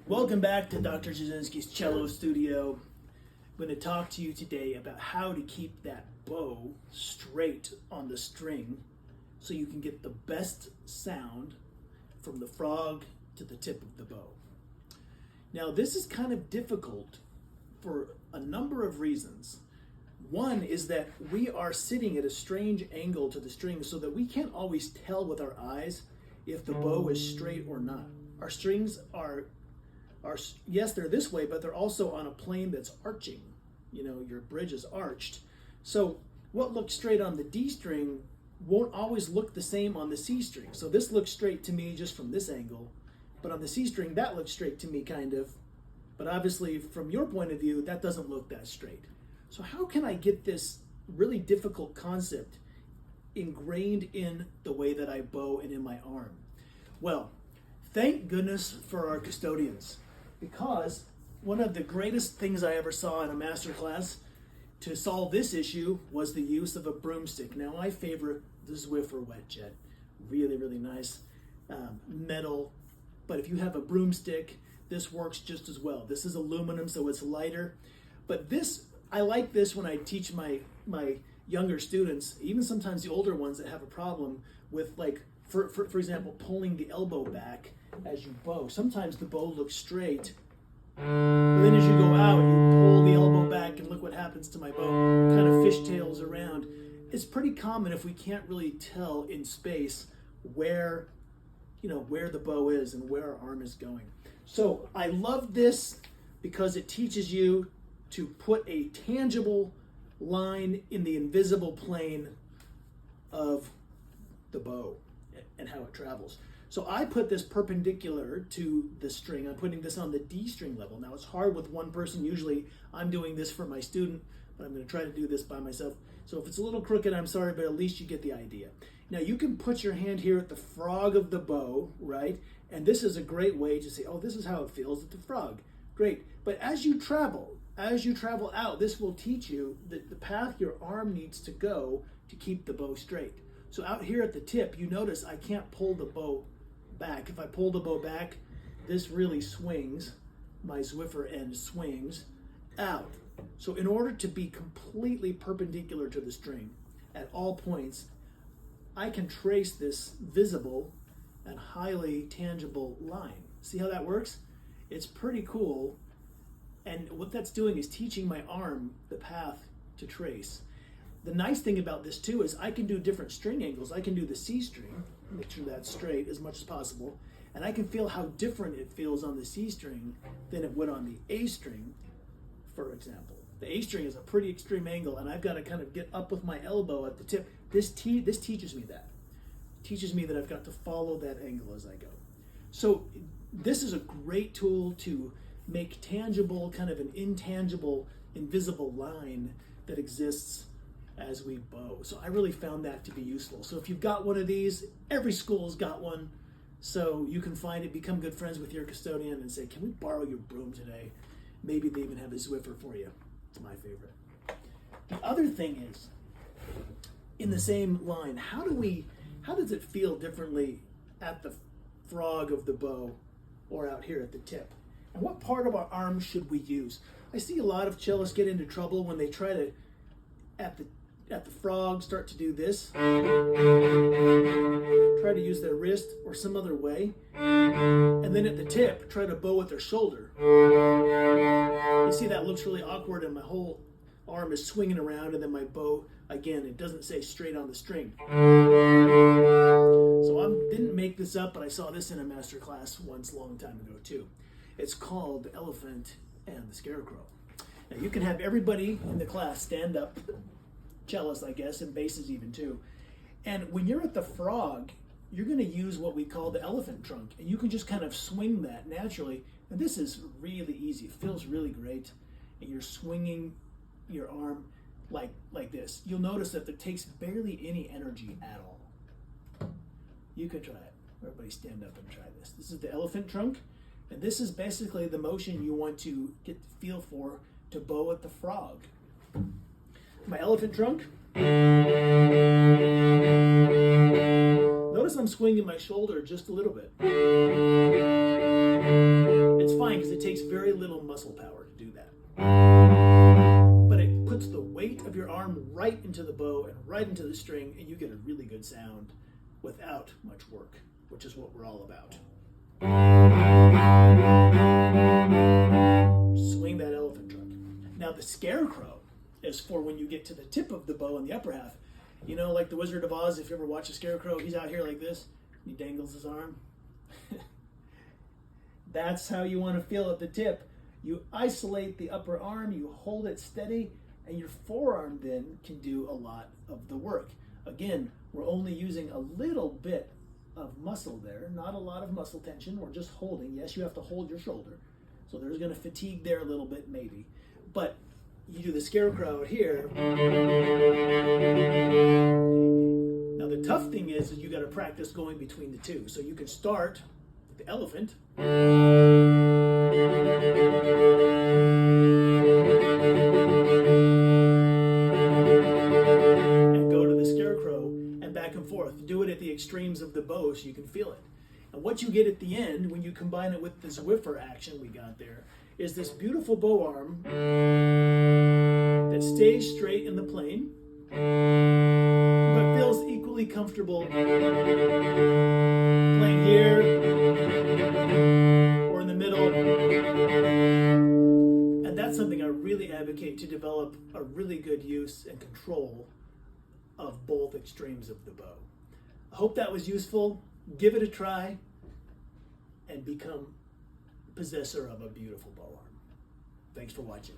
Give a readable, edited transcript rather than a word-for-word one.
Welcome back to Dr. Jasinski's Cello Studio. I'm going to talk to you today about how to keep that bow straight on the string so you can get the best sound from the frog to the tip of the bow. Now, this is kind of difficult for a number of reasons. One is that we are sitting at a strange angle to the string so that we can't always tell with our eyes if the bow is straight or not. Our strings are yes, they're this way, but they're also on a plane that's arching. You know, your bridge is arched. So what looks straight on the D string won't always look the same on the C string. So this looks straight to me just from this angle, but on the C string, that looks straight to me kind of. But obviously, from your point of view, that doesn't look that straight. So how can I get this really difficult concept ingrained in the way that I bow and in my arm? Well, thank goodness for our custodians, because one of the greatest things I ever saw in a master class to solve this issue was the use of a broomstick. Now, I favor the Zwiffer Wet Jet. Really, really nice metal. But if you have a broomstick, this works just as well. This is aluminum, so it's lighter. But this, I like this when I teach my younger students, even sometimes the older ones that have a problem with, like, for example, pulling the elbow back as you bow. Sometimes the bow looks straight, but then as you go out, you pull the elbow back and look what happens to my bow. It kind of fishtails around. It's pretty common if we can't really tell in space where the bow is and where our arm is going. So I love this because it teaches you to put a tangible line in the invisible plane of the bow and how it travels. So I put this perpendicular to the string. I'm putting this on the D string level. Now it's hard with one person. Usually I'm doing this for my student, but I'm going to try to do this by myself. So if it's a little crooked, I'm sorry, but at least you get the idea. Now you can put your hand here at the frog of the bow, right? And this is a great way to say, oh, this is how it feels at the frog. Great. But as you travel out, this will teach you the path your arm needs to go to keep the bow straight. So out here at the tip, you notice I can't pull the bow back. If I pull the bow back, this really swings. My Zwiffer end swings out. So in order to be completely perpendicular to the string at all points, I can trace this visible and highly tangible line. See how that works? It's pretty cool. And what that's doing is teaching my arm the path to trace. The nice thing about this too is I can do different string angles. I can do the C string, make sure that's straight as much as possible, and I can feel how different it feels on the C string than it would on the A string, for example. The A string is a pretty extreme angle, and I've got to kind of get up with my elbow at the tip. This teaches me that. It teaches me that I've got to follow that angle as I go. So this is a great tool to make tangible, kind of an intangible, invisible line that exists as we bow. So I really found that to be useful. So if you've got one of these, every school's got one. So you can find it, become good friends with your custodian and say, can we borrow your broom today? Maybe they even have a Zwiffer for you. It's my favorite. The other thing is, in the same line, how does it feel differently at the frog of the bow or out here at the tip? And what part of our arm should we use? I see a lot of cellists get into trouble when they try to, at the frog, start to do this. Try to use their wrist or some other way. And then at the tip, try to bow with their shoulder. You see that looks really awkward and my whole arm is swinging around, and then my bow, again, it doesn't say straight on the string. So I didn't make this up, but I saw this in a master class once a long time ago too. It's called The Elephant and the Scarecrow. Now you can have everybody in the class stand up, cellists I guess, and basses even too. And when you're at the frog, you're going to use what we call the elephant trunk, and you can just kind of swing that naturally. And this is really easy. It feels really great. And you're swinging your arm like this. You'll notice that it takes barely any energy at all. You can try it. Everybody stand up and try this. This is the elephant trunk, and this is basically the motion you want to get the feel for to bow at the frog. My elephant trunk. Notice I'm swinging my shoulder just a little bit. It's fine very little muscle power to do that. But it puts the weight of your arm right into the bow and right into the string, and you get a really good sound without much work, which is what we're all about. Swing that elephant trunk. Now the scarecrow is for when you get to the tip of the bow in the upper half. You know, like the Wizard of Oz, if you ever watch a scarecrow, he's out here like this. He dangles his arm. That's how you want to feel at the tip. You isolate the upper arm, you hold it steady, and your forearm then can do a lot of the work. Again, we're only using a little bit of muscle there, not a lot of muscle tension. We're just holding. Yes, you have to hold your shoulder. So there's going to fatigue there a little bit maybe. But you do the scarecrow out here. Now the tough thing is you got to practice going between the two. So you can start with the elephant. And go to the scarecrow and back and forth. Do it at the extremes of the bow so you can feel it. And what you get at the end when you combine it with the Zwiffer action we got there is this beautiful bow arm that stays straight in the plane but feels equally comfortable playing here or in the middle. And that's something I really advocate, to develop a really good use and control of both extremes of the bow. I hope that was useful. Give it a try and become possessor of a beautiful bow arm. Thanks for watching.